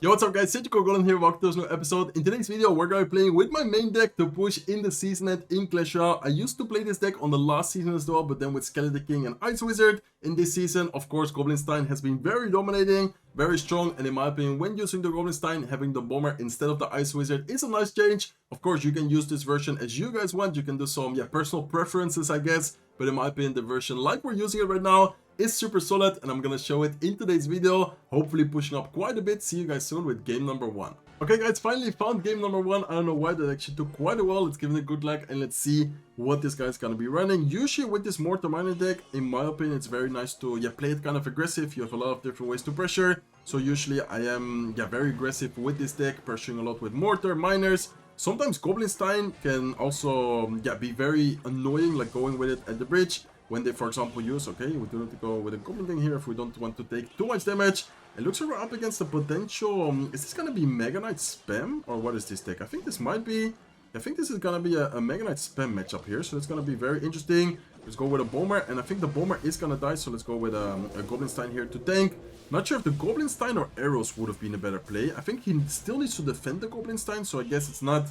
Yo, what's up guys, Goblin here, welcome to this new episode. In today's video, we're going to be playing with my main deck to push in the season end in Clash Royale. I used to play this deck on the last season as well, but then with Skeleton King and Ice Wizard. In this season, of course, Goblin Stein has been very dominating, very strong, and in my opinion, when using the Goblin Stein, having the Bomber instead of the Ice Wizard is a nice change. Of course, you can use this version as you guys want. You can do some personal preferences, I guess, but in my opinion, the version like we're using it right now is super solid, and I'm gonna show it in today's video, hopefully pushing up quite a bit. See you guys soon with game number 1. Okay guys, finally found game number 1. I don't know why, that actually took quite a while. Let's give it a good luck and let's see what this guy's gonna be running. Usually with this Mortar Mor deck, in my opinion, it's very nice to play it kind of aggressive. You have a lot of different ways to pressure, so usually I am very aggressive with this deck, pressuring a lot with Mortar, Miners. Sometimes Goblin Stein can also be very annoying, like going with it at the bridge. When they, for example, use, we do need to go with a Goblin thing here if we don't want to take too much damage. It looks like we're up against a potential, is this gonna be Mega Knight spam, or what is this deck? I think this might be, I think this is gonna be a Mega Knight spam matchup here, so it's gonna be very interesting. Let's go with a Bomber, and I think the Bomber is gonna die, so let's go with a Goblin Stein here to tank. Not sure if the Goblin Stein or arrows would have been a better play. I think he still needs to defend the Goblin Stein, so I guess it's not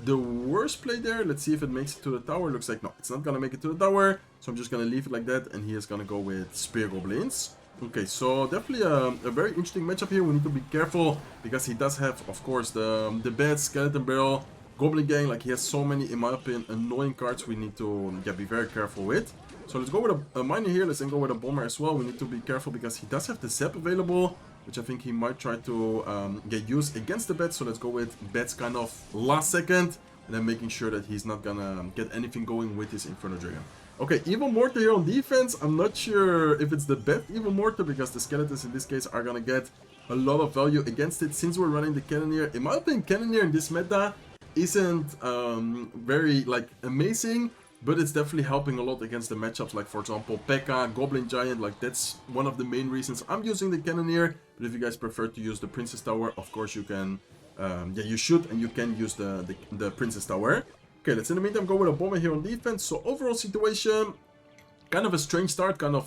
the worst play there. Let's see if it makes it to the tower. Looks like no, it's not gonna make it to the tower, so I'm just gonna leave it like that, and he is gonna go with Spear Goblins. Okay, so definitely a very interesting matchup here. We need to be careful because he does have, of course, the bad Skeleton Barrel, Goblin Gang. Like, he has so many, in my opinion, annoying cards we need to be very careful with. So let's go with a Miner here. Let's then go with a Bomber as well. We need to be careful because he does have the Zap available, which I think he might try to get used against the Bats. So let's go with Bats kind of last second, and then making sure that he's not gonna get anything going with his Inferno Dragon. Okay, Evil Mortar here on defense. I'm not sure if it's the best Evil Mortar, because the Skeletons in this case are gonna get a lot of value against it since we're running the Cannoneer. In my opinion, Cannoneer in this meta isn't very amazing, but it's definitely helping a lot against the matchups, like for example P.E.K.K.A, Goblin Giant. Like, that's one of the main reasons I'm using the Cannoneer. But if you guys prefer to use the Princess Tower, of course you can, you should, and you can use the Princess Tower. Okay, let's in the meantime go with a Bomber here on defense. So overall situation, kind of a strange start, kind of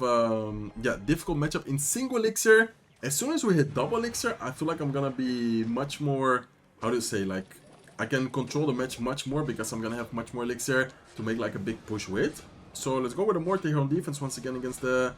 difficult matchup in single elixir. As soon as we hit double elixir, I feel like I'm gonna be much more, how do you say, like, I can control the match much more because I'm gonna have much more elixir to make like a big push with. So let's go with a Mortar here on defense once again against the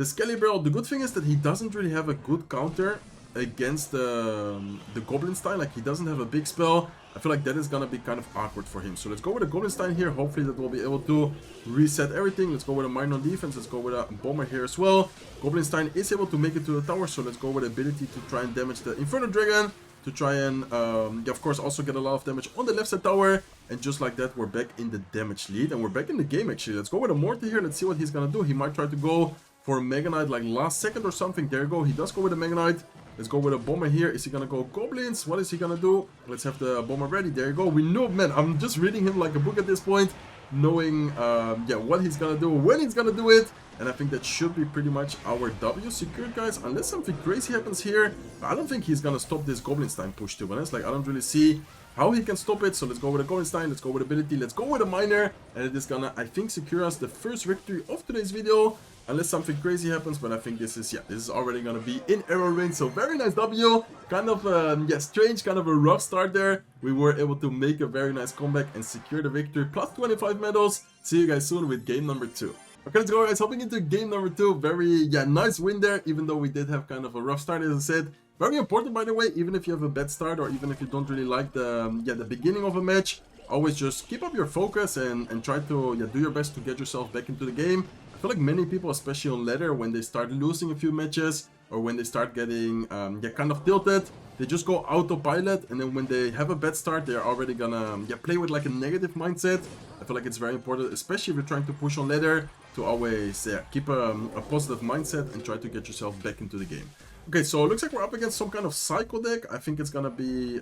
Skelly Barrel. The good thing is that he doesn't really have a good counter against the Goblin Stein. Like, he doesn't have a big spell. I feel like that is gonna be kind of awkward for him. So let's go with a Goblin Stein here. Hopefully that will be able to reset everything. Let's go with a Miner on defense. Let's go with a Bomber here as well. Goblin Stein is able to make it to the tower, so let's go with the ability to try and damage the Inferno Dragon, to try and of course also get a lot of damage on the left side tower. And just like that, we're back in the damage lead, and we're back in the game actually. Let's go with a Mortar here. Let's see what he's gonna do. He might try to go for a Mega Knight like last second or something. There you go, he does go with a Mega Knight. Let's go with a Bomber here. Is he gonna go Goblins? What is he gonna do? Let's have the Bomber ready. There you go. We know, man, I'm just reading him like a book at this point, knowing what he's gonna do, when he's gonna do it. And I think that should be pretty much our W secured, guys, unless something crazy happens here. I don't think he's gonna stop this Goblin Stein push, to be honest. Like, I don't really see how he can stop it. So let's go with a Goblin Stein, let's go with ability, let's go with a Miner, and it is gonna, I think, secure us the first victory of today's video, unless something crazy happens. But I think this is already gonna be in arrow range. So very nice W. Kind of strange, kind of a rough start there. We were able to make a very nice comeback and secure the victory, plus 25 medals. See you guys soon with game number 2. Okay, let's go guys, hopping into game number 2. Very nice win there, even though we did have kind of a rough start, as I said. Very important, by the way, even if you have a bad start, or even if you don't really like the beginning of a match, always just keep up your focus and try to do your best to get yourself back into the game. I feel like many people, especially on ladder, when they start losing a few matches, or when they start getting kind of tilted, they just go autopilot, and then when they have a bad start, they're already gonna play with like a negative mindset. I feel like it's very important, especially if you're trying to push on ladder, to always keep a positive mindset and try to get yourself back into the game. Okay, so it looks like we're up against some kind of Psycho deck. I think it's gonna be,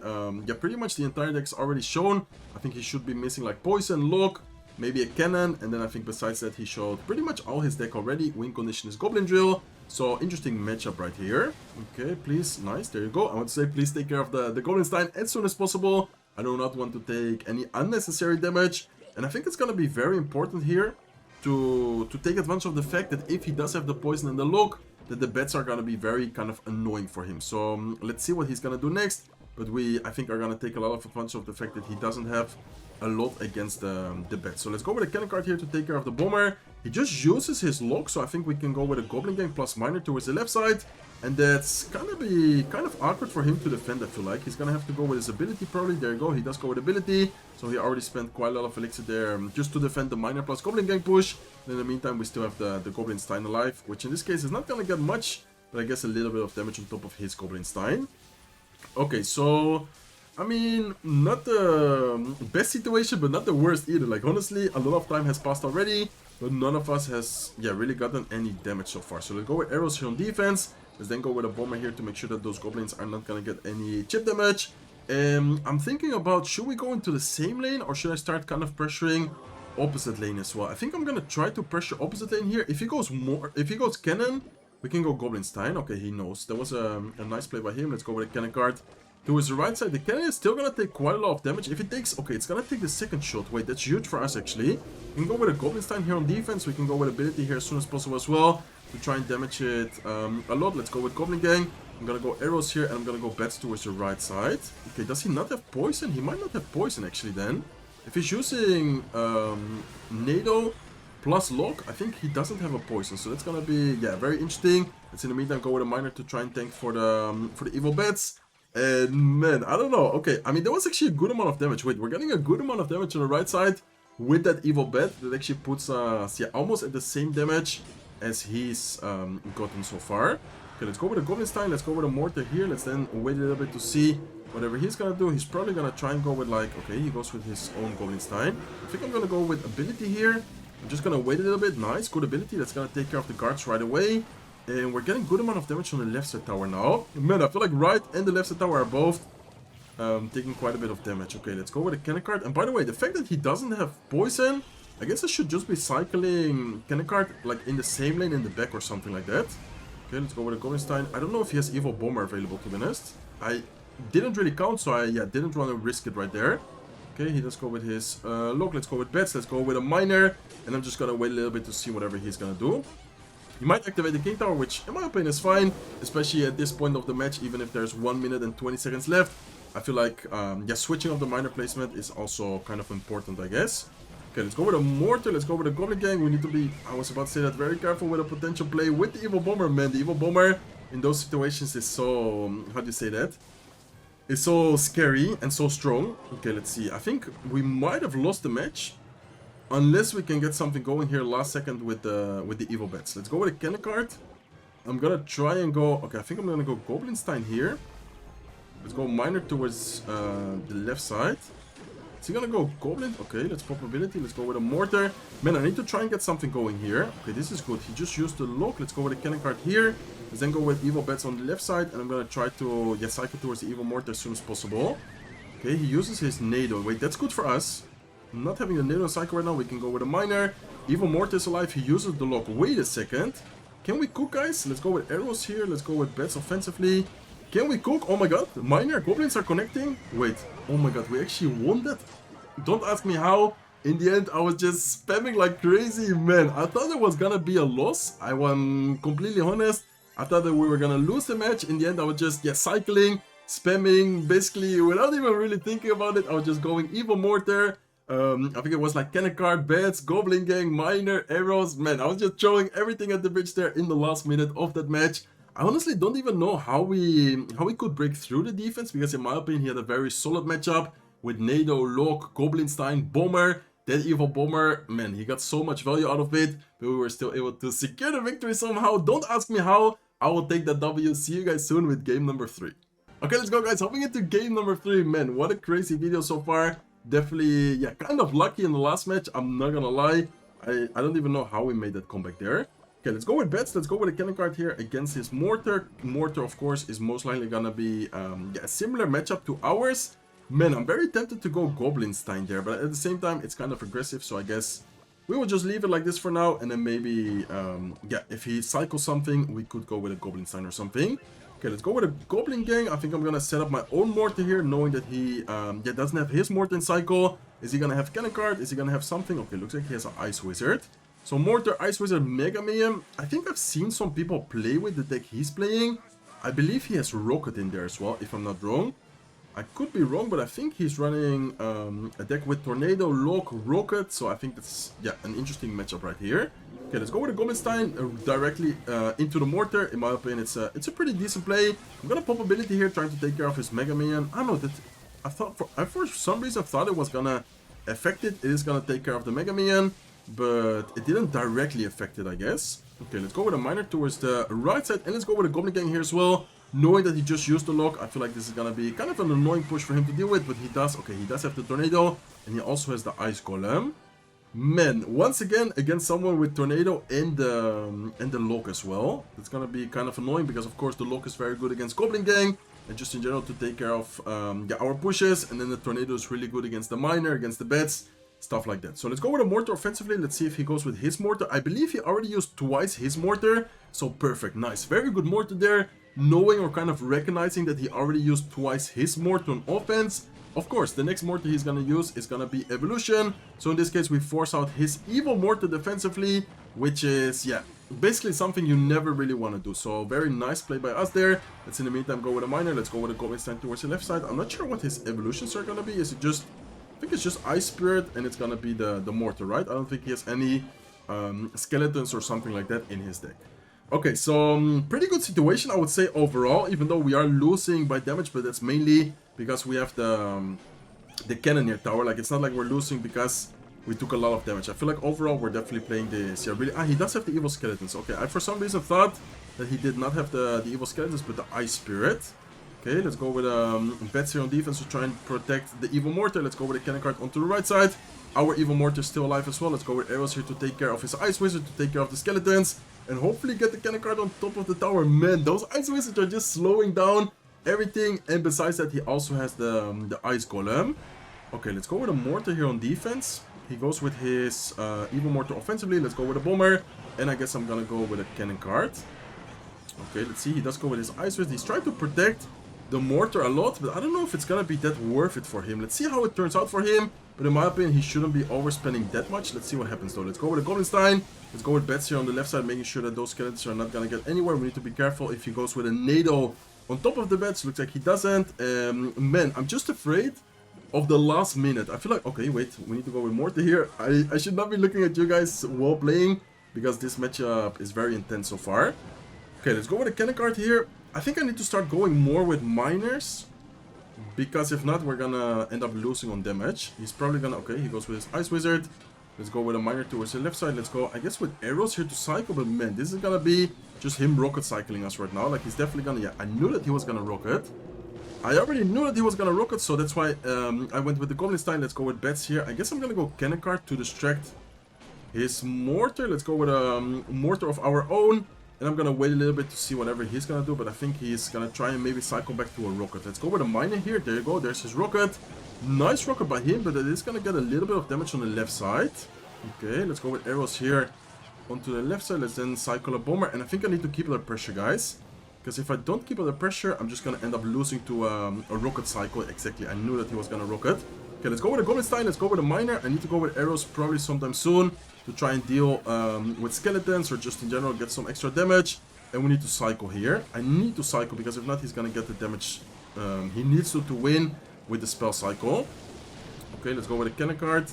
pretty much the entire deck's already shown. I think he should be missing like Poison, Lock, maybe a Cannon, and then I think besides that he showed pretty much all his deck already. Win condition is Goblin Drill, so interesting matchup right here. Okay, please, nice, there you go. I want to say please take care of the Goblin Stein as soon as possible. I do not want to take any unnecessary damage, and I think it's gonna be very important here to take advantage of the fact that if he does have the Poison and the Lock, that the bets are gonna be very kind of annoying for him. So let's see what he's gonna do next. But I think, are gonna take a lot of advantage of the fact that he doesn't have a lot against the bet. So let's go with a cannon card here to take care of the bomber. He just uses his lock, so I think we can go with a Goblin Gang plus Miner towards the left side. And that's gonna be kind of awkward for him to defend, I feel like. He's gonna have to go with his ability probably. There you go, he does go with ability. So he already spent quite a lot of elixir there just to defend the Miner plus Goblin Gang push. And in the meantime, we still have the Goblin Stein alive, which in this case is not gonna get much, but I guess a little bit of damage on top of his Goblin Stein. Okay, so I mean, not the best situation, but not the worst either. Like, honestly, a lot of time has passed already, but none of us has, really gotten any damage so far. So let's go with arrows here on defense. Let's then go with a bomber here to make sure that those goblins are not gonna get any chip damage. I'm thinking about, should we go into the same lane, or should I start kind of pressuring opposite lane as well? I think I'm gonna try to pressure opposite lane here. If he goes cannon, we can go Goblin Stein. Okay, he knows. That was a nice play by him. Let's go with a cannon card towards the right side. The cannon is still gonna take quite a lot of damage. If it takes, okay, it's gonna take the second shot. Wait, that's huge for us actually. We can go with a Goblin Stein here on defense. We can go with ability here as soon as possible as well to try and damage it a lot. Let's go with Goblin Gang. I'm gonna go arrows here and I'm gonna go bats towards the right side. Okay, does he not have poison? He might not have poison actually then. If he's using Nado plus lock, I think he doesn't have a poison, so that's gonna be very interesting. Let's in the meantime go with a miner to try and tank for the evil bats. And man, I don't know. Okay, I mean, there was actually a good amount of damage. Wait, we're getting a good amount of damage on the right side with that evil bat. That actually puts us almost at the same damage as he's gotten so far. Okay, let's go with a Goblin Stein. Let's go with a Mortar here. Let's then wait a little bit to see whatever he's gonna do. He's probably gonna try and go with, like, okay, he goes with his own Goblin Stein. I think I'm gonna go with ability here. I'm just gonna wait a little bit. Nice, good ability. That's gonna take care of the guards right away. And we're getting good amount of damage on the left side tower now. Man, I feel like right and the left side tower are both taking quite a bit of damage. Okay, let's go with a cannon card. And by the way, the fact that he doesn't have poison, I guess I should just be cycling cannon card like in the same lane in the back or something like that. Okay, let's go with a Goblin Stein. I don't know if he has evil bomber available, to be honest. I didn't really count, so I didn't want to risk it right there. Okay, he does go with his lock. Let's go with bats. Let's go with a miner. And I'm just gonna wait a little bit to see whatever he's gonna do. He might activate the King Tower, which in my opinion is fine, especially at this point of the match, even if there's 1 minute and 20 seconds left. I feel like, switching up the miner placement is also kind of important, I guess. Okay, let's go with a Mortar, let's go with a Goblin Gang. We need to be, I was about to say that, very careful with a potential play with the Evil Bomber, man. The Evil Bomber in those situations is so, how do you say that? It's so scary and so strong. Okay, let's see. I think we might have lost the match. Unless we can get something going here last second with the evil bats. Let's go with a cannon card. I'm gonna try and go. Okay, I think I'm gonna go Goblin Stein here. Let's go miner towards the left side. Is he gonna go Goblin? Okay, let's pop ability. Let's go with a Mortar. Man, I need to try and get something going here. Okay, this is good. He just used the lock. Let's go with a cannon card here. Let's then go with evil bats on the left side. And I'm gonna try to cycle towards the evil Mortar as soon as possible. Okay, he uses his Nado. Wait, that's good for us. Not having a Nado cycle right now, we can go with a miner. Evil Mortar is alive, he uses the lock. Wait a second. Can we cook, guys? Let's go with arrows here. Let's go with bats offensively. Can we cook? Oh my god. Miner, goblins are connecting. Wait. Oh my god, we actually won that. Don't ask me how. In the end, I was just spamming like crazy. Man, I thought it was gonna be a loss. I am completely honest. I thought that we were gonna lose the match. In the end, I was just cycling, spamming, basically without even really thinking about it. I was just going Evil Mortar. I think it was like cannon card, bats, Goblin Gang, miner, arrows. Man, I was just throwing everything at the bridge there in the last minute of that match. I honestly don't even know how we could break through the defense, because in my opinion he had a very solid matchup with Nado, Lock, Goblin Stein, Bomber. That evil Bomber, man, he got so much value out of it, but we were still able to secure the victory somehow. Don't ask me how. I will take that W. See you guys soon with game number 3. Okay, let's go, guys. Hopping into game number 3. Man, what a crazy video so far. Definitely, kind of lucky in the last match, I'm not gonna lie. I don't even know how we made that comeback there. Okay, let's go with bats. Let's go with a cannon card here against his Mortar. Mortar, of course, is most likely gonna be a similar matchup to ours. Man, I'm very tempted to go Goblin Stein there, but at the same time, it's kind of aggressive, so I guess we will just leave it like this for now, and then maybe, if he cycles something, we could go with a Goblin Stein or something. Okay, let's go with a Goblin Gang. I think I'm gonna set up my own Mortar here, knowing that he doesn't have his Mortar in cycle. Is he gonna have cannon card? Is he gonna have something? Okay, looks like he has an Ice Wizard. So Mortar, Ice Wizard, Mega Man. I think I've seen some people play with the deck he's playing. I believe he has Rocket in there as well, if I'm not wrong. I could be wrong, but I think he's running a deck with Tornado, Lock, Rocket. So I think that's, yeah, an interesting matchup right here. Okay, let's go with the Goblin directly into the Mortar. In my opinion, it's a pretty decent play. I'm gonna pop ability here, trying to take care of his Mega Man. I don't know, that I thought for some reason I thought it was gonna affect it. It is gonna take care of the Mega Man, but it didn't directly affect it, I guess. Okay, let's go with a Miner towards the right side, and let's go with a Goblin Gang here as well. Knowing that he just used the lock, I feel like this is gonna be kind of an annoying push for him to deal with, but he does. Okay, he does have the Tornado, and he also has the Ice Golem. Man, once again against someone with Tornado and the lock as well. It's gonna be kind of annoying because of course the lock is very good against Goblin Gang and just in general to take care of yeah, our pushes, and then the Tornado is really good against the Miner, against the bets, stuff like that. So let's go with a Mortar offensively. Let's see if he goes with his Mortar. I believe he already used twice his Mortar, so perfect, nice, very good Mortar there. Knowing or kind of recognizing that he already used twice his Mortar on offense. Of course, the next Mortar he's gonna use is gonna be Evolution. So in this case, we force out his Evil Mortar defensively, which is, yeah, basically something you never really want to do. So very nice play by us there. Let's in the meantime go with a Miner. Let's go with a Goblin towards the left side. I'm not sure what his evolutions are gonna be. Is it just, I think it's just Ice Spirit, and it's gonna be the Mortar, right? I don't think he has any skeletons or something like that in his deck. Okay, so pretty good situation, I would say, overall, even though we are losing by damage, but that's mainly because we have the Cannoneer Tower. Like, it's not like we're losing because we took a lot of damage. I feel like overall we're definitely playing this. Yeah, really. Ah, he does have the Evil Skeletons. Okay, I for some reason thought that he did not have the Evil Skeletons, but the Ice Spirit. Okay, let's go with Bets here on defense to try and protect the Evil Mortar. Let's go with a Cannon Card onto the right side. Our Evil Mortar is still alive as well. Let's go with arrows here to take care of his Ice Wizard, to take care of the skeletons, and hopefully get the Cannon Card on top of the tower. Man, those Ice Wizards are just slowing down everything. And besides that, he also has the Ice Golem. Okay, let's go with a Mortar here on defense. He goes with his Evil Mortar offensively. Let's go with a Bomber. And I guess I'm gonna go with a Cannon Card. Okay, let's see. He does go with his Ice Wizard. He's trying to protect the Mortar a lot, but I don't know if it's gonna be that worth it for him. Let's see how it turns out for him. But in my opinion, he shouldn't be overspending that much. Let's see what happens though. Let's go with a Goblin. Let's go with Bets here on the left side, making sure that those skeletons are not gonna get anywhere. We need to be careful if he goes with a Nado on top of the Bets. Looks like he doesn't. Man, I'm just afraid of the last minute. I feel like, okay, wait, we need to go with Mortar here. I should not be looking at you guys while playing, because this matchup is very intense so far. Okay, let's go with a Cannon Card here. I think I need to start going more with Miners, because if not, we're gonna end up losing on damage. He's probably gonna, okay, he goes with his Ice Wizard. Let's go with a Miner towards the left side. Let's go, I guess, with arrows here to cycle, but man, this is gonna be just him rocket cycling us right now. Like, he's definitely gonna, yeah, I knew that he was gonna rocket. I already knew that he was gonna rocket, so that's why I went with the Goblin. Let's go with Bets here. I guess I'm gonna go Cannon Card to distract his Mortar. Let's go with a Mortar of our own. And I'm gonna wait a little bit to see whatever he's gonna do, but I think he's gonna try and maybe cycle back to a rocket. Let's go with a Miner here. There you go, there's his rocket. Nice rocket by him, but it is gonna get a little bit of damage on the left side. Okay, let's go with arrows here onto the left side. Let's then cycle a Bomber, and I think I need to keep under pressure, guys. Because if I don't keep under pressure, I'm just gonna end up losing to a rocket cycle. Exactly, I knew that he was gonna rocket. Okay, let's go with a Goblin. Let's go with a Miner. I need to go with arrows probably sometime soon to try and deal with skeletons, or just in general get some extra damage. And we need to cycle here. I need to cycle, because if not, he's gonna get the damage he needs to win with the spell cycle. Okay, let's go with a Cannon Card.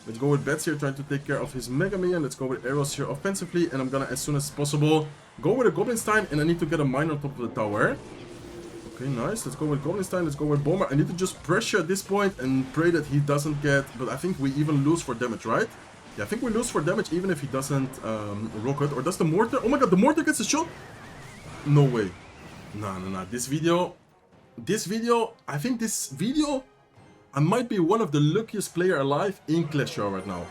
Let's go with Bets here, trying to take care of his Mega Man. Let's go with arrows here offensively, and I'm gonna, as soon as possible, go with a Goblin, and I need to get a Miner on top of the tower. Okay, nice. Let's go with Goblin. Let's go with Bomber. I need to just pressure at this point and pray that he doesn't get, but I think we even lose for damage, right? Yeah, I think we lose for damage even if he doesn't rocket. Or does the Mortar? Oh my god, the Mortar gets a shot? No way. No. This video, I think this video, I might be one of the luckiest player alive in Clash Royale right now.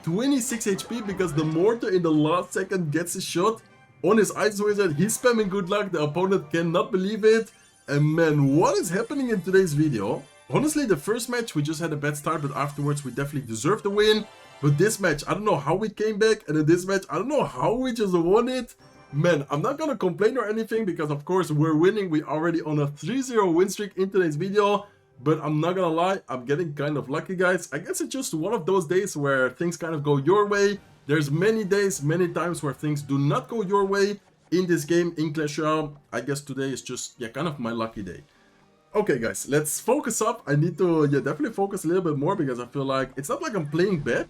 26 HP because the Mortar in the last second gets a shot on his Ice Wizard. He's spamming good luck. The opponent cannot believe it. And man, what is happening in today's video? Honestly, the first match we just had a bad start, but afterwards we definitely deserved the win. But this match, I don't know how we came back, and in this match, I don't know how we just won it. Man, I'm not gonna complain or anything, because of course we're winning. We're already on a 3-0 win streak in today's video. But I'm not gonna lie, I'm getting kind of lucky, guys. I guess it's just one of those days where things kind of go your way, There's many days, many times where things do not go your way in this game, in Clash Royale. I guess today is just, yeah, kind of my lucky day. Okay, guys, let's focus up. I need to, yeah, definitely focus a little bit more because I feel like it's not like I'm playing bad,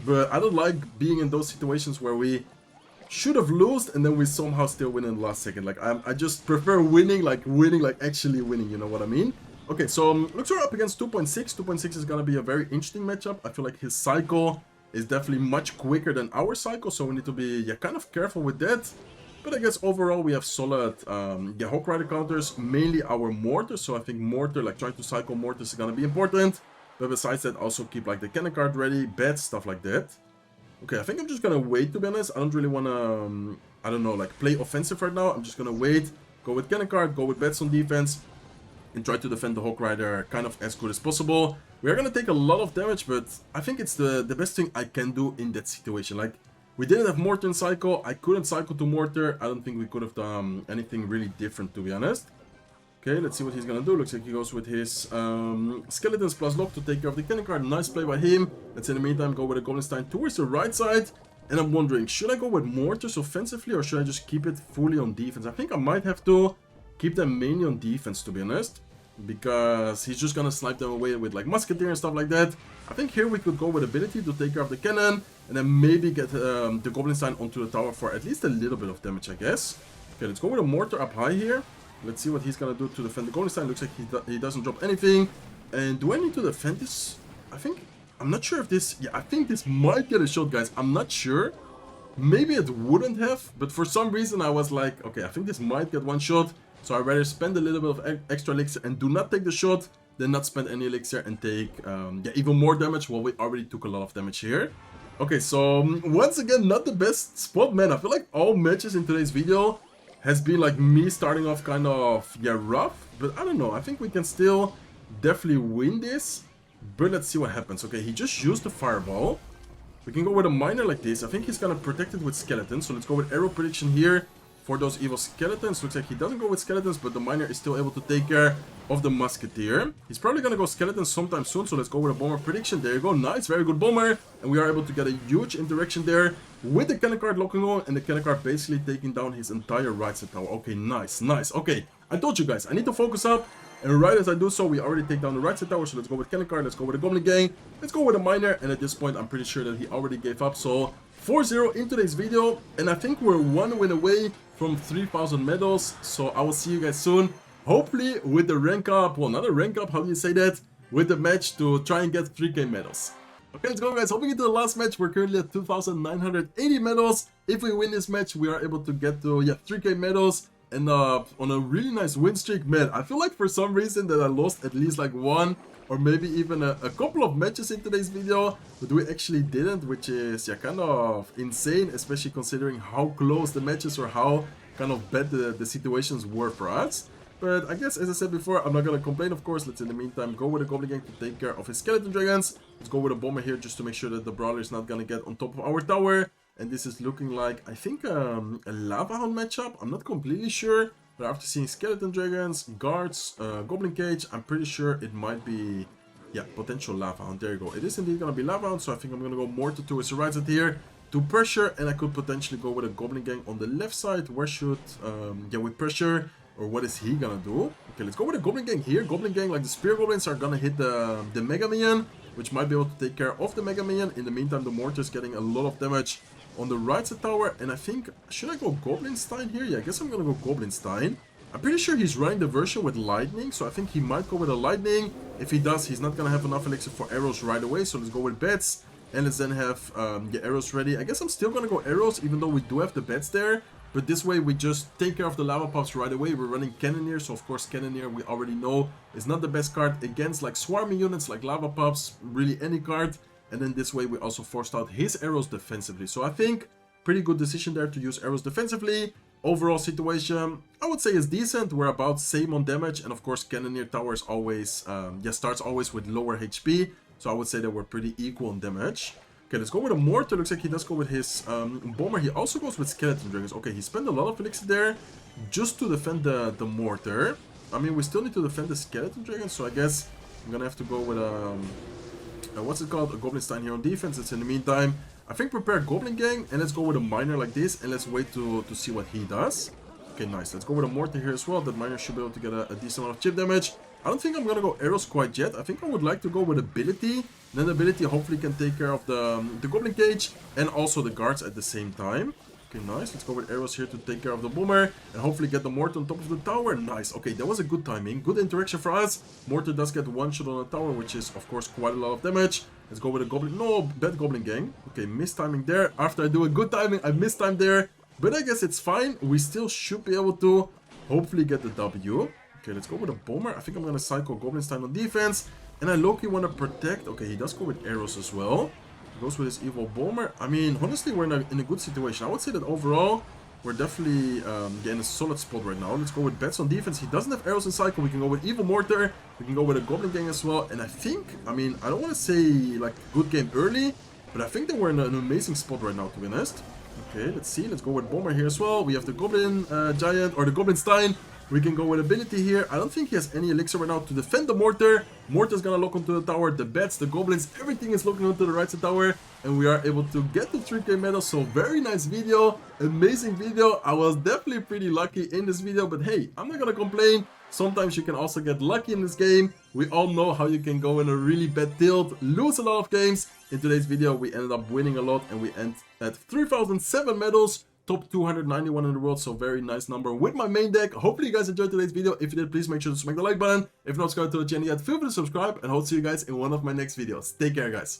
but I don't like being in those situations where we should have lost and then we somehow still win in the last second. Like, I just prefer winning, like actually winning, you know what I mean? Okay, so looks are up against 2.6. 2.6 is gonna be a very interesting matchup. I feel like his cycle is definitely much quicker than our cycle, so we need to be, yeah, kind of careful with that. But I guess overall we have solid, yeah, Haw Rider counters, mainly our Mortar. So I think Mortar, like trying to cycle Mortars is gonna be important. But besides that, also keep like the cannon card ready, bets, stuff like that. Okay, I think I'm just gonna wait, to be honest. I don't really wanna, I don't know, like play offensive right now. I'm just gonna wait, go with cannon card, go with bets on defense, and try to defend the Haw Rider kind of as good as possible. We are gonna take a lot of damage, but I think it's the best thing I can do in that situation. Like, we didn't have Mortar in cycle. I couldn't cycle to Mortar. I don't think we could have done anything really different, to be honest. Okay, let's see what he's gonna do. Looks like he goes with his Skeletons plus Lock to take care of the cannon card. Nice play by him. Let's in the meantime go with a Goblin Stein towards the right side. And I'm wondering, should I go with Mortars offensively or should I just keep it fully on defense? I think I might have to keep them mainly on defense, to be honest, because he's just gonna snipe them away with like Musketeer and stuff like that. I think here we could go with ability to take care of the cannon and then maybe get the Goblin Stein onto the tower for at least a little bit of damage, I guess. Okay, let's go with a Mortar up high here. Let's see what he's gonna do to defend the Goblin Stein. Looks like he doesn't drop anything. And do I need to defend this? I'm not sure if this, yeah, I think this might get a shot, guys. I'm not sure. Maybe it wouldn't have, but for some reason I was like, okay, I think this might get one shot. So I'd rather spend a little bit of extra elixir and do not take the shot than not spend any elixir and take yeah, even more damage. Well, we already took a lot of damage here. Okay, so once again, not the best spot, man. I feel like all matches in today's video has been like me starting off kind of, yeah, rough. But I don't know, I think we can still definitely win this. But let's see what happens. Okay, he just used the fireball. We can go with a miner like this. I think he's gonna protect it with skeletons. So let's go with arrow prediction here for those evil skeletons. Looks like he doesn't go with skeletons, but the miner is still able to take care of the musketeer. He's probably gonna go skeletons sometime soon, so let's go with a bomber prediction. There you go, nice, very good bomber. And we are able to get a huge interaction there with the cannon card locking on and the cannon card basically taking down his entire right side tower. Okay, nice, nice. Okay, I told you guys, I need to focus up. And right as I do so, we already take down the right side tower, so let's go with cannon card, let's go with a goblin gang, let's go with a miner, and at this point I'm pretty sure that he already gave up. So 4-0 in today's video, and I think we're one win away from 3,000 medals, so I will see you guys soon, hopefully with the rank up, well, not a rank up, how do you say that, with the match to try and get 3k medals. Okay, let's go, guys. Hopping into the last match, we're currently at 2,980 medals. If we win this match, we are able to get to, yeah, 3k medals. And on a really nice win streak, man. I feel like for some reason that I lost at least like one or maybe even a couple of matches in today's video, but we actually didn't, which is, yeah, kind of insane, especially considering how close the matches or how kind of bad the situations were for us. But I guess, as I said before, I'm not gonna complain, of course. Let's in the meantime go with a Goblin Gang to take care of his Skeleton Dragons. Let's go with a Bomber here just to make sure that the Brawler is not gonna get on top of our tower. And this is looking like, I think, a Lava Hound matchup. I'm not completely sure, but after seeing Skeleton Dragons, Guards, Goblin Cage, I'm pretty sure it might be, yeah, potential Lava Hound. There you go. It is indeed gonna be Lava Hound, so I think I'm gonna go Mortar towards the right side here to pressure, and I could potentially go with a Goblin Gang on the left side. Where should, yeah, we pressure, or what is he gonna do? Okay, let's go with a Goblin Gang here. Goblin Gang, like the Spear Goblins, are gonna hit the Mega Minion, which might be able to take care of the Mega Minion. In the meantime, the Mortar is getting a lot of damage on the right side tower, and I think, should I go Goblin Stein here? Yeah, I guess I'm gonna go Goblin Stein. I'm pretty sure he's running the version with lightning, so I think he might go with a lightning. If he does, he's not gonna have enough elixir for arrows right away, so let's go with bats, and let's then have the arrows ready. I guess I'm still gonna go arrows, even though we do have the bats there, but this way we just take care of the lava pups right away. We're running Cannoneer, so of course Cannoneer we already know is not the best card against like swarming units like lava pups, really any card. And then this way we also forced out his arrows defensively. So I think pretty good decision there to use arrows defensively. Overall situation, I would say, is decent. We're about same on damage. And of course, Cannoneer Towers always, yeah, starts always with lower HP. So I would say that we're pretty equal on damage. Okay, let's go with a Mortar. Looks like he does go with his Bomber. He also goes with Skeleton Dragons. Okay, he spent a lot of elixir there just to defend the Mortar. I mean, we still need to defend the Skeleton Dragons. So I guess I'm going to have to go with what's it called? A Goblin Stein here on defense. It's in the meantime, I think prepare Goblin Gang, and let's go with a Miner like this, and let's wait to see what he does. Okay, nice. Let's go with a Mortar here as well. That Miner should be able to get a decent amount of chip damage. I don't think I'm gonna go arrows quite yet. I think I would like to go with ability. Then ability hopefully can take care of the Goblin Cage and also the guards at the same time. Okay, nice. Let's go with arrows here to take care of the Boomer and hopefully get the Mortar on top of the tower. Nice. Okay, that was a good timing. Good interaction for us. Mortar does get one shot on the tower, which is, of course, quite a lot of damage. Let's go with a Goblin. No, bad Goblin Gang. Okay, missed timing there. After I do a good timing, I missed time there. But I guess it's fine. We still should be able to hopefully get the W. Okay, let's go with a Bomber. I think I'm going to cycle Goblin Stein on defense. And I low-key want to protect. Okay, he does go with arrows as well. He goes with his evil Bomber. I mean, honestly, we're in a good situation. I would say that overall, we're definitely getting a solid spot right now. Let's go with Bats on defense. He doesn't have arrows in cycle. We can go with evil Mortar. We can go with a Goblin Gang as well. And I think, I mean, I don't want to say, like, good game early. But I think that we're in an amazing spot right now, to be honest. Okay, let's see. Let's go with Bomber here as well. We have the Goblin Giant, or the Goblin Stein. We can go with ability here. I don't think he has any elixir right now to defend the Mortar. Mortar's gonna lock onto the tower. The Bats, the Goblins, everything is looking onto the right side tower. And we are able to get the 3k medal. So very nice video. Amazing video. I was definitely pretty lucky in this video. But hey, I'm not gonna complain. Sometimes you can also get lucky in this game. We all know how you can go in a really bad tilt, lose a lot of games. In today's video, we ended up winning a lot. And we end at 3007 medals. Top 291 in the world, so very nice number with my main deck. Hopefully you guys enjoyed today's video. If you did, please make sure to smack the like button. If not subscribed to the channel yet, feel free to subscribe, and I hope to see you guys in one of my next videos. Take care, guys.